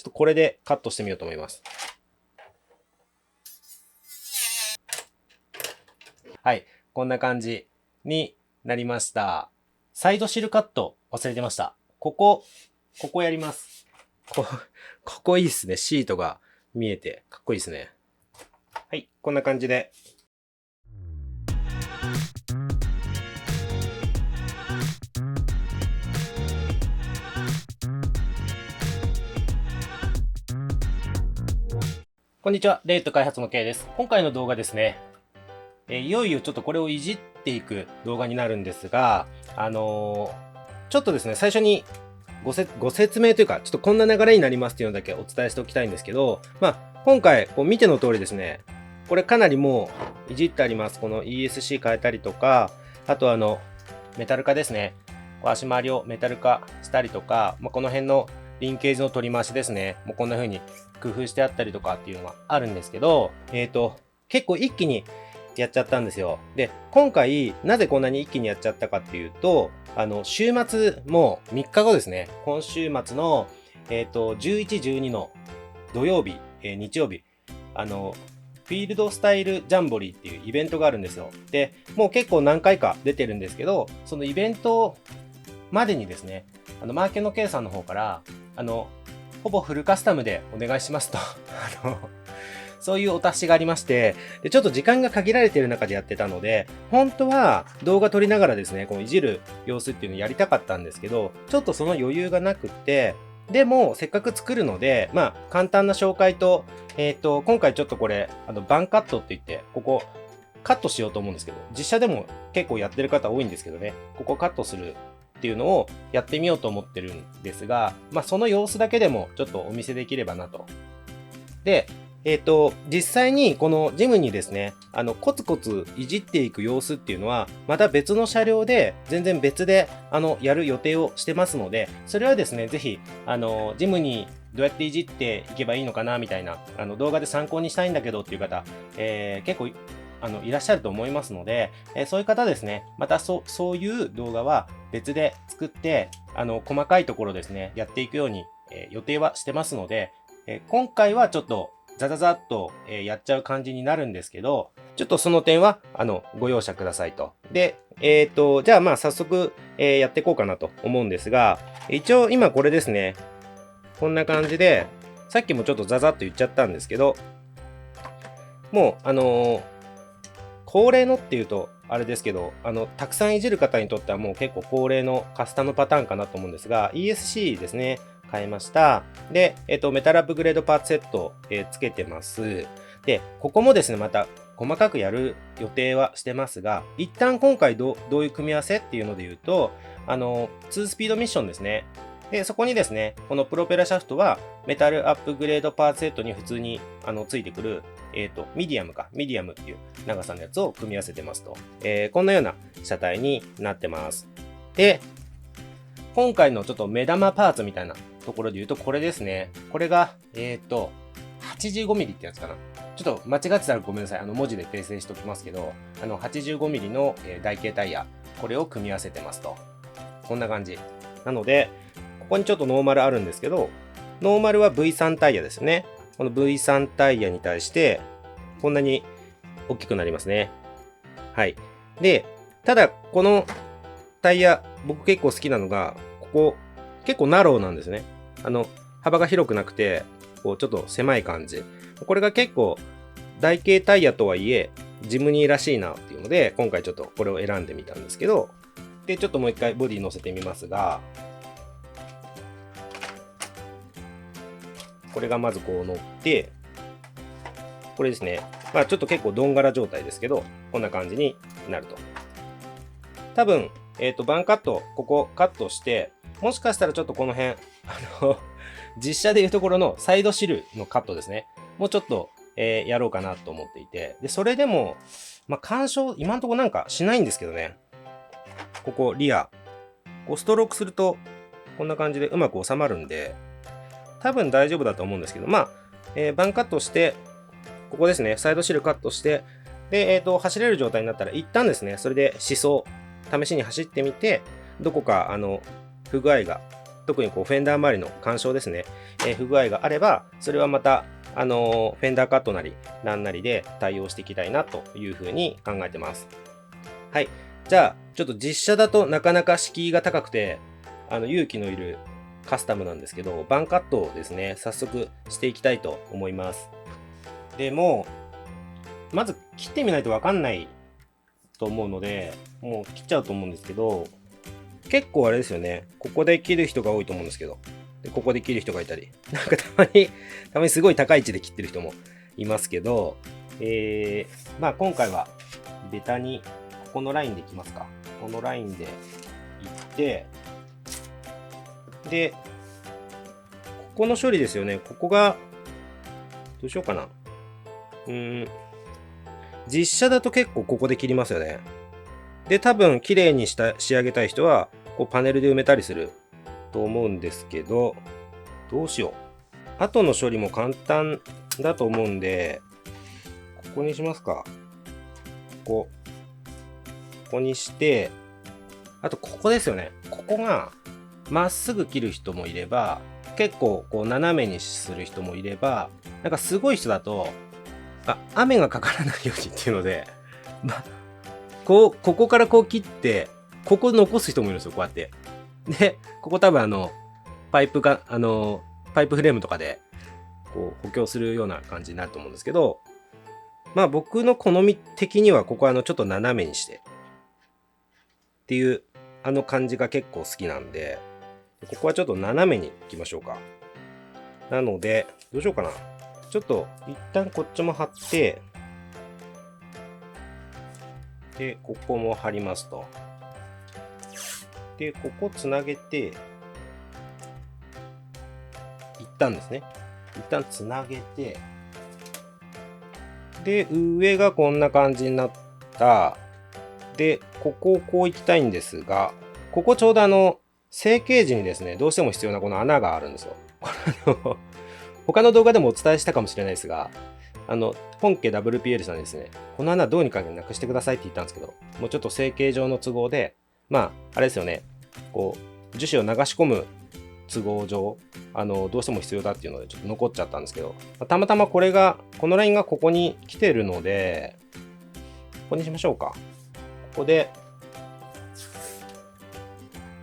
ちょっとこれでカットしてみようと思います。はい、こんな感じになりました。サイドシルカット忘れてました。ここやります。ここいいですね。シートが見えてかっこいいですね。はい、こんな感じで。こんにちは、レート開発の K です。今回の動画ですね、いよいよちょっとこれをいじっていく動画になるんですが、ちょっとですね、最初にご説明というか、ちょっとこんな流れになりますっていうのだけお伝えしておきたいんですけど、今回、見ての通りですね、これかなりもういじってあります。この ESC 変えたりとか、あとメタル化ですね。足回りをメタル化したりとか、この辺のリンケージの取り回しですね。もうこんな風に工夫してあったりとかっていうのがあるんですけど、結構一気にやっちゃったんですよ。で、今回、なぜこんなに一気にやっちゃったかっていうと、週末、もう3日後ですね。今週末の、11、12の土曜日、日曜日、フィールドスタイルジャンボリーっていうイベントがあるんですよ。で、もう結構何回か出てるんですけど、そのイベントまでにですね、マーケの K さんの方から、ほぼフルカスタムでお願いしますと、そういうお達しがありまして、で、ちょっと時間が限られている中でやってたので、本当は動画撮りながらですね、このいじる様子っていうのをやりたかったんですけど、ちょっとその余裕がなくって、でも、せっかく作るので、簡単な紹介と、今回ちょっとこれ、バンカットって言って、ここ、カットしようと思うんですけど、実写でも結構やってる方多いんですけどね、ここカットするっていうのをやってみようと思ってるんですが、その様子だけでもちょっとお見せできればなと。で、実際にこのジムにですね、コツコツいじっていく様子っていうのは、また別の車両で、全然別で、やる予定をしてますので、それはですね、ぜひ、ジムにどうやっていじっていけばいいのかな、みたいな、動画で参考にしたいんだけどっていう方、結構、いらっしゃると思いますので、そういう方ですね、またそういう動画は別で作って、細かいところですね、やっていくように、予定はしてますので、今回はちょっと、ザザザっと、やっちゃう感じになるんですけど、ちょっとその点は、ご容赦くださいと。で、じゃあ早速、やっていこうかなと思うんですが、一応今これですね、こんな感じで、さっきもちょっとザザっと言っちゃったんですけど、もう、恒例のっていうと、あれですけど、たくさんいじる方にとってはもう結構恒例のカスタムパターンかなと思うんですが、ESC ですね。変えました。で、メタルアップグレードパーツセット、つけてます。で、ここもですね、また細かくやる予定はしてますが、一旦今回どういう組み合わせっていうので言うと、2スピードミッションですね。で、そこにですね、このプロペラシャフトはメタルアップグレードパーツセットに普通についてくる、ミディアムっていう長さのやつを組み合わせてますと。こんなような車体になってます。で、今回のちょっと目玉パーツみたいなところで言うと、これですね。これが、85mm ってやつかな。ちょっと間違ってたらごめんなさい。文字で訂正しておきますけど、85mm の台形タイヤ、これを組み合わせてますと。こんな感じ。なので、ここにちょっとノーマルあるんですけど、ノーマルは V3 タイヤですね。この V3 タイヤに対して、こんなに大きくなりますね。はい。で、ただ、このタイヤ、僕結構好きなのが、ここ、結構ナローなんですね。幅が広くなくて、こう、ちょっと狭い感じ。これが結構、台形タイヤとはいえ、ジムニーらしいなっていうので、今回ちょっとこれを選んでみたんですけど、で、ちょっともう一回ボディ乗せてみますが、これがまずこう乗って、これですね。ちょっと結構どんがら状態ですけど、こんな感じになると。多分、バンカット、ここカットして、もしかしたらちょっとこの辺、実写でいうところのサイドシルのカットですね。もうちょっと、やろうかなと思っていて。で、それでも、干渉、今のところなんかしないんですけどね。ここ、リア。こうストロークすると、こんな感じでうまく収まるんで、多分大丈夫だと思うんですけど、バンカットして、ここですね、サイドシルカットして、で、走れる状態になったら、一旦ですね、それで試走、試しに走ってみて、どこか、不具合が特にこうフェンダー周りの干渉ですね、不具合があれば、それはまたフェンダーカットなりなんなりで対応していきたいなというふうに考えてます。はい。じゃあ、ちょっと実写だとなかなか敷居が高くて、勇気のいるカスタムなんですけど、バンカットをですね、早速していきたいと思います。でも、まず切ってみないとわかんないと思うので、もう切っちゃうと思うんですけど、結構あれですよね。ここで切る人が多いと思うんですけど、でここで切る人がいたり、なんかたまにすごい高い位置で切ってる人もいますけど、まあ今回はベタにここのラインでいきますか。このラインでいって、で、ここの処理ですよね。ここが、どうしようかな。実写だと結構ここで切りますよね。で、多分綺麗に仕上げたい人は、こうパネルで埋めたりすると思うんですけど、どうしよう。後の処理も簡単だと思うんで、ここにしますか。ここにして、あとここですよね。ここがまっすぐ切る人もいれば、結構こう斜めにする人もいれば、なんかすごい人だと、雨がかからないようにっていうので、ここからこう切って、ここ残す人もいるんですよ、こうやって。で、ここ多分パイプフレームとかで、こう補強するような感じになると思うんですけど、まあ僕の好み的にはここはちょっと斜めにして、っていう感じが結構好きなんで、ここはちょっと斜めにいきましょうか。なので、どうしようかな。ちょっと一旦こっちも貼って、で、ここも貼りますと。で、ここつなげて、一旦ですね。一旦つなげて、で、上がこんな感じになった。で、ここをこう行きたいんですが、ここちょうど成形時にですね、どうしても必要なこの穴があるんですよ。他の動画でもお伝えしたかもしれないですが、本家 WPL さんにですね、この穴どうにかなくしてくださいって言ったんですけど、もうちょっと成形上の都合で、まあ、あれですよね、こう、樹脂を流し込む都合上、どうしても必要だっていうので、ちょっと残っちゃったんですけど、たまたまこのラインがここに来てるので、ここにしましょうか。ここで、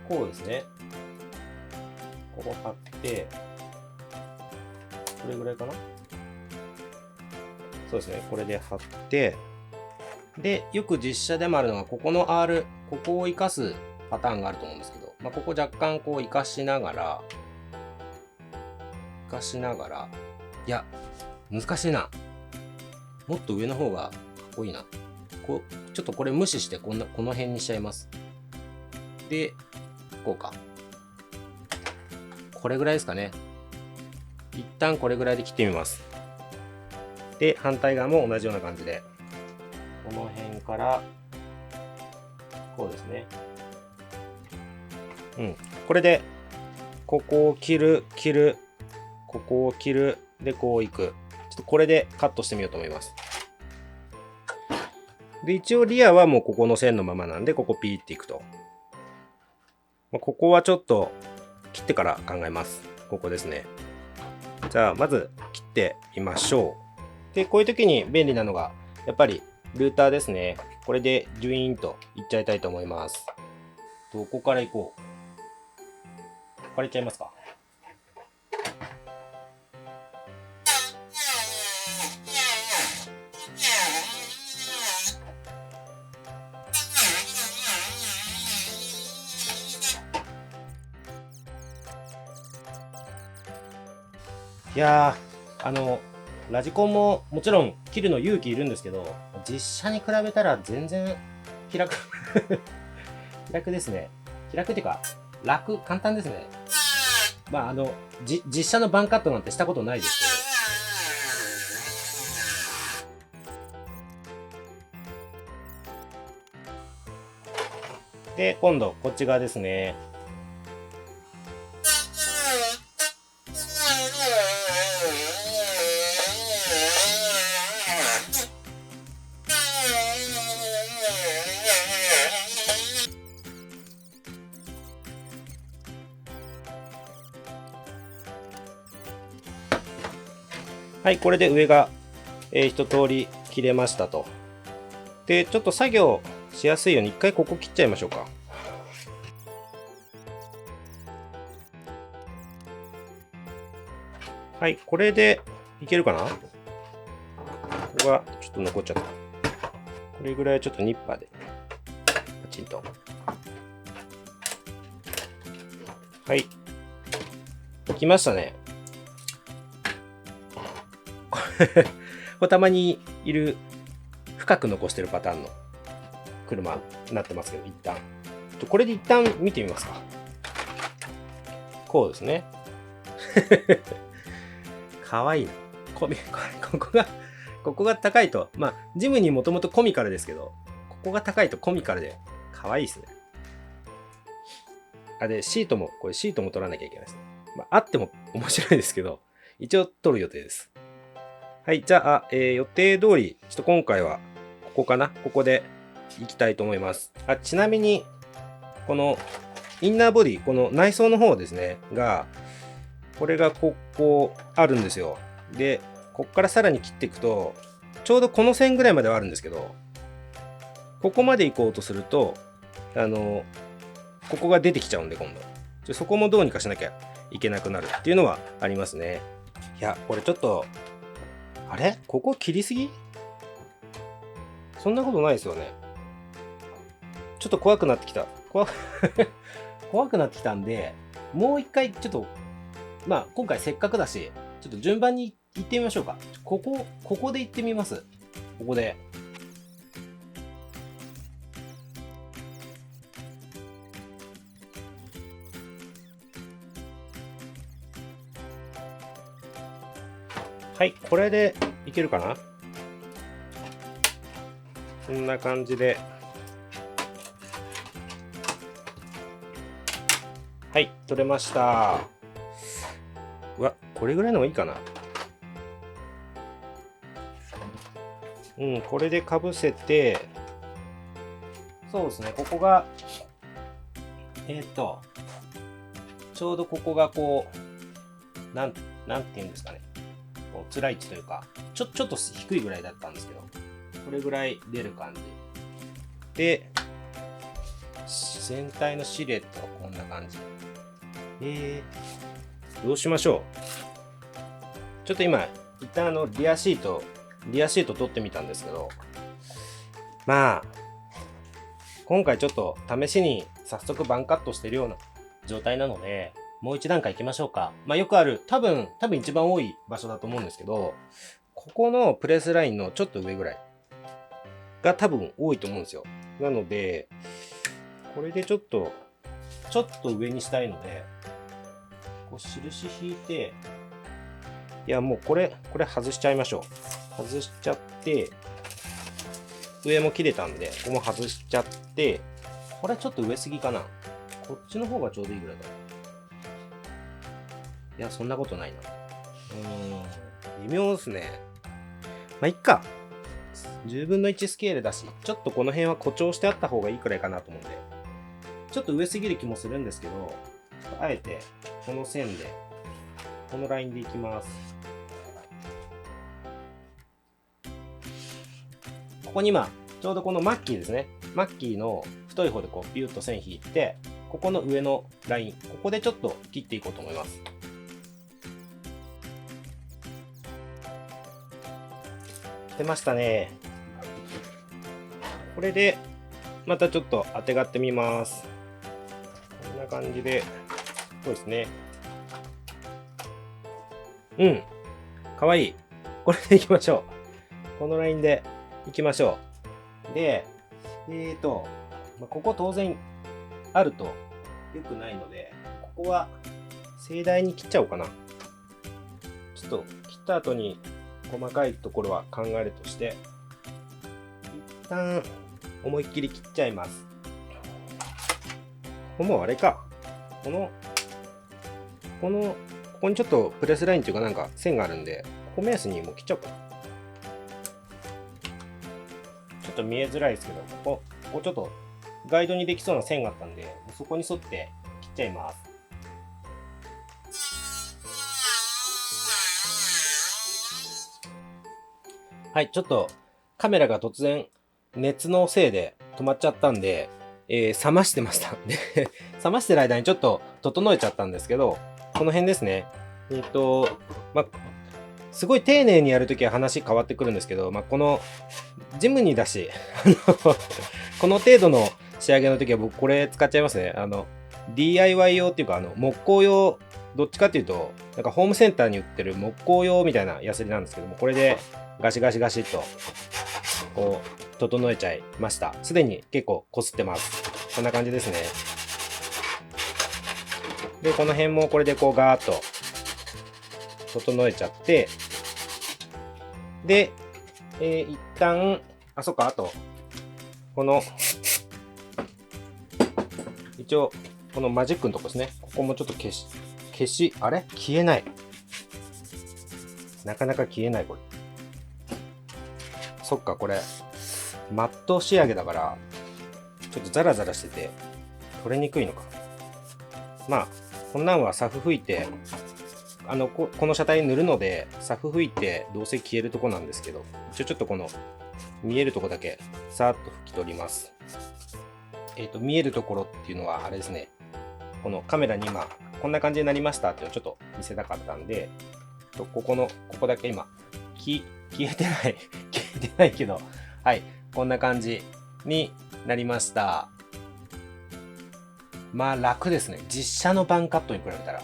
こうですね。ここ貼って、これぐらいかな？そうですね。これで貼って、で、よく実写でもあるのが、ここの R、ここを活かすパターンがあると思うんですけど、まあ、ここ若干こう活かしながら、いや、難しいな。もっと上の方がかっこいいな。ちょっとこれ無視してこの辺にしちゃいます。で、こうか。これぐらいですかね。一旦これぐらいで切ってみます。で、反対側も同じような感じで、この辺から、こうですね。これで、ここを切る、ここを切る、で、こういく。ちょっとこれでカットしてみようと思います。で、一応リアはもうここの線のままなんで、ここピーっていくと。ここはちょっと切ってから考えます。ここですね。じゃあ、まず切ってみましょう。で、こういう時に便利なのが、やっぱりルーターですね。これでジュイーンといっちゃいたいと思います。どこから行こう？ここから行っちゃいますか。いやー、ラジコンももちろん切るの勇気いるんですけど、実写に比べたら全然気楽気楽ですね。気楽っていうか、簡単ですね。まあ、実写のバンカットなんてしたことないですけど。で、今度、こっち側ですね。はい、これで上が、一通り切れましたと。で、ちょっと作業しやすいように一回ここ切っちゃいましょうか。はい、これでいけるかな？ここがちょっと残っちゃった。これぐらいちょっとニッパーでパチンと。はい。来ましたね。これたまにいる深く残してるパターンの車になってますけど、一旦。これで一旦見てみますか。こうですね。かわいいな。ここが高いと、まあ、ジムにもともとコミカルですけど、ここが高いとコミカルで、かわいいですね。あ、で、シートも取らなきゃいけないですね。まあ、あっても面白いですけど、一応取る予定です。はい、じゃあ、予定通り、ちょっと今回は、ここかな？ここで行きたいと思います。あ、ちなみに、この、インナーボディ、この内装の方ですね、これがここあるんですよ。で、ここからさらに切っていくと、ちょうどこの線ぐらいまではあるんですけど、ここまで行こうとすると、ここが出てきちゃうんで、今度。そこもどうにかしなきゃいけなくなるっていうのはありますね。いや、これちょっと、あれ？ここ切りすぎ？そんなことないですよね。ちょっと怖くなってきた。怖くなってきたんで、もう一回ちょっと、まあ今回せっかくだし、ちょっと順番に行ってみましょうか。ここで行ってみます。ここで。はい、これでいけるかな？こんな感じで。はい、取れました。うわ、これぐらいの方がいいかな。うん、これでかぶせて、そうですね、ここが、ちょうどここがこう、なんて言うんですかね。こう、つらい位置というか、ちょっと低いぐらいだったんですけど、これぐらい出る感じ。で、全体のシルエットはこんな感じ。どうしましょう。ちょっと今、一旦リアシート取ってみたんですけど、まあ、今回ちょっと試しに早速バンカットしてるような状態なので、もう一段階行きましょうか。まあよくある、多分一番多い場所だと思うんですけど、ここのプレスラインのちょっと上ぐらいが多分多いと思うんですよ。なので、これでちょっと上にしたいので、こう印引いて、いやもうこれ外しちゃいましょう。外しちゃって、上も切れたんで、ここも外しちゃって、これちょっと上すぎかな。こっちの方がちょうどいいぐらいだな。いや、そんなことないな。微妙ですね。まあ、いっか。10分の1スケールだし、ちょっとこの辺は誇張してあった方がいいくらいかなと思うんで、ちょっと上すぎる気もするんですけど、あえて、この線で、このラインでいきます。ここに今、ちょうどこのマッキーですね。マッキーの太い方でこう、ピュッと線引いて、ここの上のライン、ここでちょっと切っていこうと思います。出ましたね。これで、またちょっと当てがってみます。こんな感じで、そうですね。うん。かわいい。これでいきましょう。このラインでいきましょう。で、ここ当然あると良くないので、ここは盛大に切っちゃおうかな。ちょっと切った後に細かいところは考えるとして、一旦思いっきり切っちゃいます。もうあれか。ここにちょっとプレスラインっていうかなんか線があるんで、ここ目安にもう切っちゃおうかな。ちょっと見えづらいですけど、ここちょっとガイドにできそうな線があったんで、そこに沿って切っちゃいます。はい、ちょっとカメラが突然熱のせいで止まっちゃったんで、冷ましてました。で、冷ましてる間にちょっと整えちゃったんですけど、この辺ですね。まあ、すごい丁寧にやるときは話変わってくるんですけど、このジムにだし、この程度の仕上げのときは僕これ使っちゃいますね。DIY 用っていうか、木工用、どっちかっていうと、なんかホームセンターに売ってる木工用みたいなヤスリなんですけども、これでガシガシガシっと、こう、整えちゃいました。すでに結構こすってます。こんな感じですね。で、この辺もこれでこうガーッと整えちゃって、で、一旦、あ、そっか、あと、この、一応、このマジックのとこですね。ここもちょっとあれ消えない。なかなか消えない、これ。そっか、これ、マット仕上げだから、ちょっとザラザラしてて、取れにくいのか。まあ、こんなんはサフ拭いて、この車体に塗るので、サフ拭いて、どうせ消えるとこなんですけど、ちょっとこの、見えるとこだけ、さーっと拭き取ります。見えるところっていうのは、あれですね。このカメラに今、こんな感じになりましたっていうのをちょっと見せたかったんで、ここだけ今、消えてない、消えてないけど、はい、こんな感じになりました。まあ楽ですね。実写のバンカットに比べたら、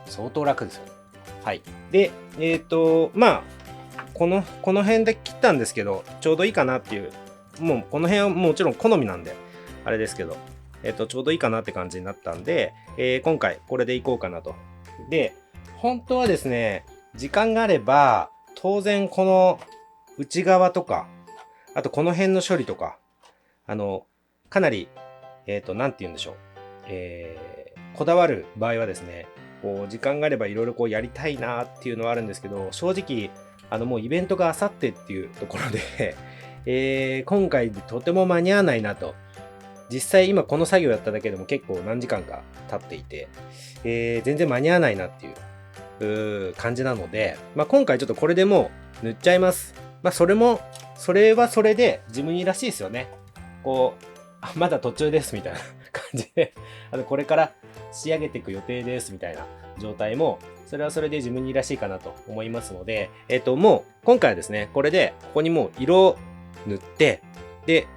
相当楽ですよね。はい。で、まあ、この辺で切ったんですけど、ちょうどいいかなっていう、もうこの辺はもちろん好みなんで、あれですけど、ちょうどいいかなって感じになったんで、今回これでいこうかなと。で、本当はですね、時間があれば、当然この内側とか、あとこの辺の処理とか、かなり、なんて言うんでしょう。こだわる場合はですね、こう時間があればいろいろこうやりたいなっていうのはあるんですけど、正直、もうイベントがあさってっていうところで今回でとても間に合わないなと。実際今この作業やっただけでも結構何時間か経っていて、全然間に合わないなっていう感じなので、今回ちょっとこれでもう塗っちゃいます。それはそれで自分にらしいですよね。こう、まだ途中ですみたいな感じで、これから仕上げていく予定ですみたいな状態も、それはそれで自分にらしいかなと思いますので、もう今回はですね、これでここにもう色を塗って、で、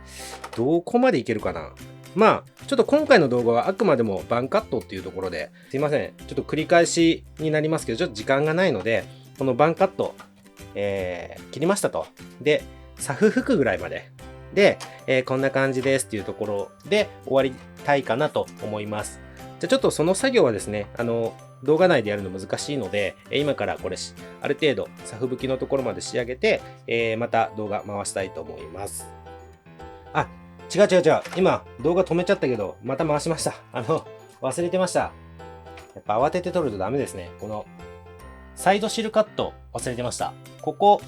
どこまでいけるかな。ちょっと今回の動画はあくまでもバンカットっていうところで、すいません。ちょっと繰り返しになりますけど、ちょっと時間がないので、このバンカット、切りましたと。で、サフ拭くぐらいまで。で、こんな感じですっていうところで終わりたいかなと思います。じゃあちょっとその作業はですね、動画内でやるの難しいので、今からこれ、ある程度、サフ拭きのところまで仕上げて、また動画回したいと思います。あ、違う。今、動画止めちゃったけど、また回しました。忘れてました。やっぱ慌てて撮るとダメですね。この、サイドシルカット忘れてました。ここ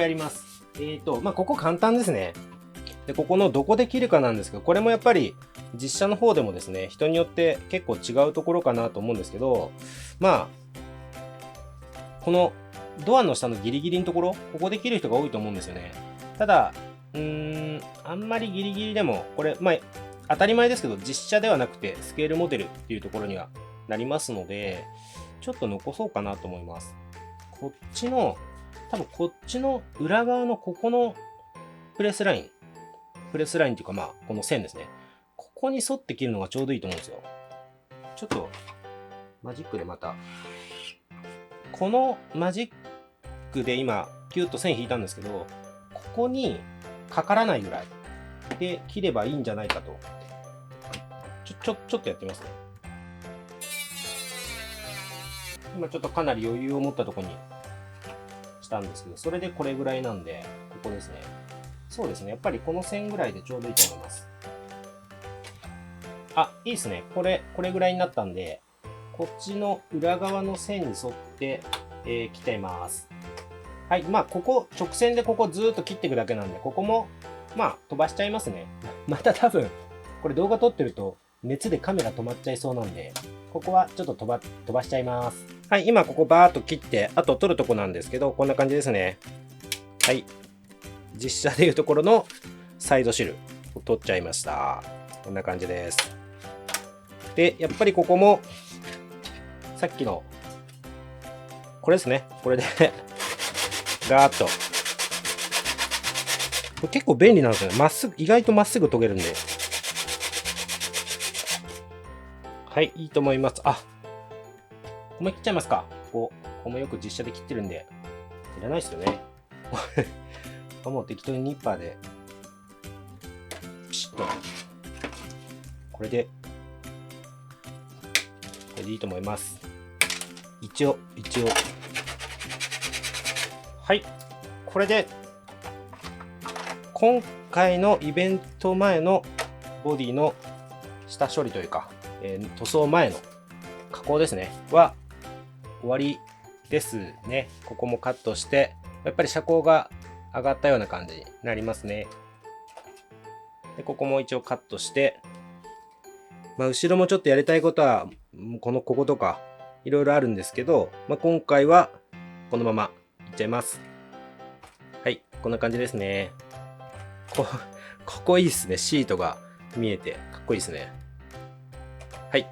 やります。ここ簡単ですね。で、ここのどこで切るかなんですけど、これもやっぱり実写の方でもですね、人によって結構違うところかなと思うんですけど、このドアの下のギリギリのところ、ここで切る人が多いと思うんですよね。ただ、あんまりギリギリでも、これ、当たり前ですけど、実写ではなくてスケールモデルっていうところにはなりますので、ちょっと残そうかなと思います。多分こっちの裏側のここのプレスラインっていうかこの線ですね。ここに沿って切るのがちょうどいいと思うんですよ。ちょっと、マジックでまた、このマジックで今、キュッと線引いたんですけど、ここにかからないぐらいで切ればいいんじゃないかと。ちょっとやってみますね。今ちょっとかなり余裕を持ったところにしたんですけど、それでこれぐらいなんで、ここですね。そうですね。やっぱりこの線ぐらいでちょうどいいと思います。あ、いいですね。これぐらいになったんで、こっちの裏側の線に沿って、切っちゃいます。はい。ここ、直線でここずーっと切っていくだけなんで、ここも、飛ばしちゃいますね。また多分、これ動画撮ってると、熱でカメラ止まっちゃいそうなんで、ここはちょっと飛ばしちゃいます。はい。今ここバーっと切って、あと撮るとこなんですけど、こんな感じですね。はい。実写でいうところのサイドシルを取っちゃいました。こんな感じです。で、やっぱりここも、さっきの、これですね。これでガーッと。これ結構便利なんですよね。まっすぐ、意外とまっすぐ研げるんで。はい、いいと思います。あ、思い切っちゃいますか。ここもよく実写で切ってるんで、いらないですよね。もう適当にニッパーで、ピシッと。これでいいと思います。一応。はい。これで、今回のイベント前のボディの下処理というか、塗装前の加工ですね、は終わりですね。ここもカットして、やっぱり車高が上がったような感じになりますね。で、ここも一応カットして、後ろもちょっとやりたいことは、こことか、いろいろあるんですけど、今回はこのままいっちゃいます。はい、こんな感じですね。ここいいですね。シートが見えてかっこいいですね。はい。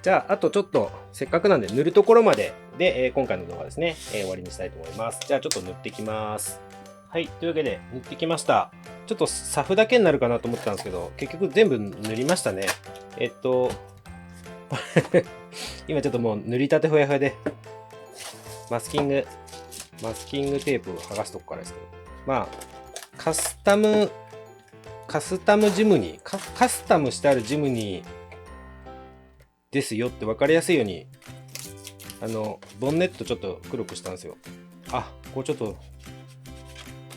じゃあ、あとちょっとせっかくなんで塗るところまでで、今回の動画ですね、終わりにしたいと思います。じゃあちょっと塗っていきます。はい。というわけで塗ってきました。ちょっとサフだけになるかなと思ったんですけど、結局全部塗りましたね。今ちょっともう塗りたてほやほやで、マスキングテープを剥がすとこからですけど、カスタムジムニー、カスタムしてあるジムニーですよって分かりやすいように、ボンネットちょっと黒くしたんですよ。あ、こうちょっと、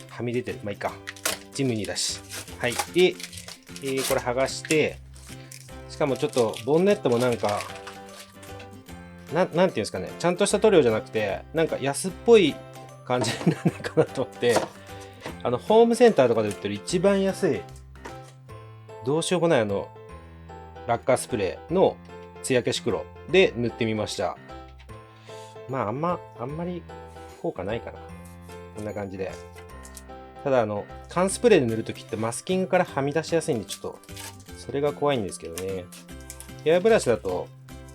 はみ出てる。まあいいか。ジムニーだし。はい。で、これ剥がして、しかもちょっと、ボンネットもなんか、なんていうんですかね、ちゃんとした塗料じゃなくて、なんか安っぽい感じにならないかなと思って、ホームセンターとかで売ってる一番安い、どうしようもないラッカースプレーの艶消し黒で塗ってみました。あんまり効果ないかな。こんな感じで。ただ缶スプレーで塗るときってマスキングからはみ出しやすいんで、ちょっと、それが怖いんですけどね。エアブラシだと、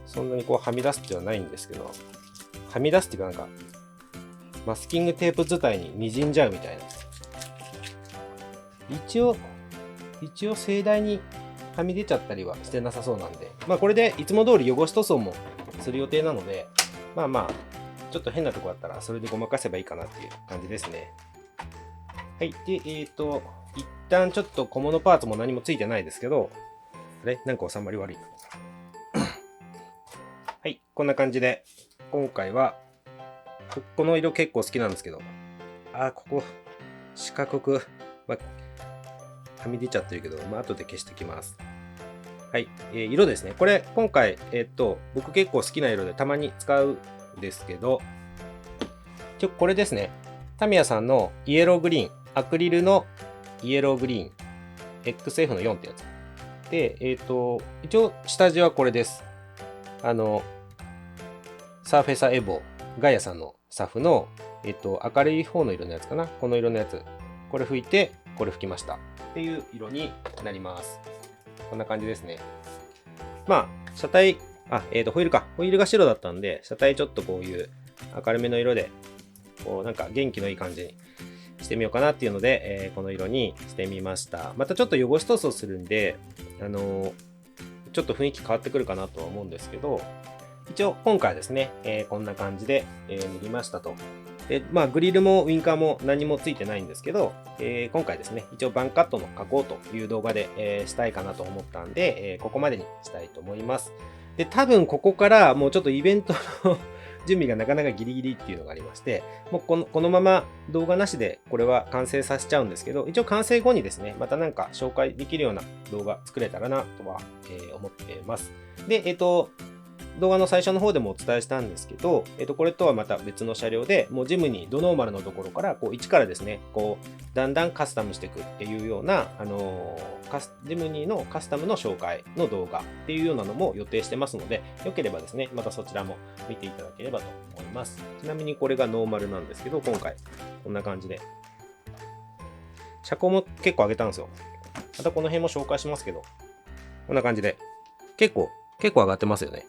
そんなにこうはみ出すっていうのはないんですけど、はみ出すっていうかなんか、マスキングテープ伝いに滲んじゃうみたいな。一応盛大にはみ出ちゃったりはしてなさそうなんで、これでいつも通り汚し塗装もする予定なので、ちょっと変なとこあったらそれでごまかせばいいかなっていう感じですね。はい。で、一旦ちょっと小物パーツも何もついてないですけど、あれなんか収まり悪いな。はい。こんな感じで、今回は、この色結構好きなんですけど、ここ、四角く、はみ出ちゃってるけど、後で消してきます。はい。色ですね。これ、今回、僕結構好きな色でたまに使うんですけど、これですね。タミヤさんのイエローグリーン、アクリルのイエローグリーン、XF の4ってやつ。で、一応、下地はこれです。サーフェサエボ、ガイアさんのサフの、明るい方の色のやつかな。この色のやつ。これ拭いて、これ拭きました。っていう色になります。こんな感じですね。車体、ホイールか。ホイールが白だったんで、車体ちょっとこういう明るめの色で、こうなんか元気のいい感じにしてみようかなっていうので、この色にしてみました。またちょっと汚し塗装するんで、ちょっと雰囲気変わってくるかなとは思うんですけど、一応今回ですね、こんな感じで、塗りましたと。で、グリルもウィンカーも何もついてないんですけど、今回ですね、一応バンカットの加工という動画で、したいかなと思ったんで、ここまでにしたいと思います。で、多分ここからもうちょっとイベントの準備がなかなかギリギリっていうのがありまして、もうこのまま動画なしでこれは完成させちゃうんですけど、一応完成後にですね、またなんか紹介できるような動画作れたらなとは、思っています。で、動画の最初の方でもお伝えしたんですけど、これとはまた別の車両で、もうジムニードノーマルのところから、こう、一からですね、こう、だんだんカスタムしていくっていうような、ジムニーのカスタムの紹介の動画っていうようなのも予定してますので、よければですね、またそちらも見ていただければと思います。ちなみにこれがノーマルなんですけど、今回、こんな感じで。車高も結構上げたんですよ。またこの辺も紹介しますけど、こんな感じで。結構上がってますよね。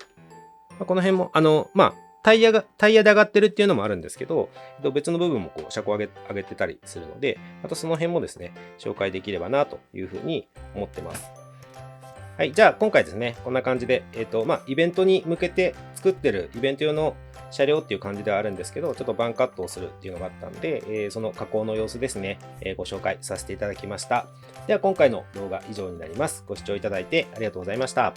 この辺も、タイヤで上がってるっていうのもあるんですけど、別の部分もこう車高上げてたりするので、またその辺もですね、紹介できればなというふうに思ってます。はい、じゃあ今回ですね、こんな感じで、イベントに向けて作ってるイベント用の車両っていう感じではあるんですけど、ちょっとバンカットをするっていうのがあったんで、その加工の様子ですね、ご紹介させていただきました。では今回の動画以上になります。ご視聴いただいてありがとうございました。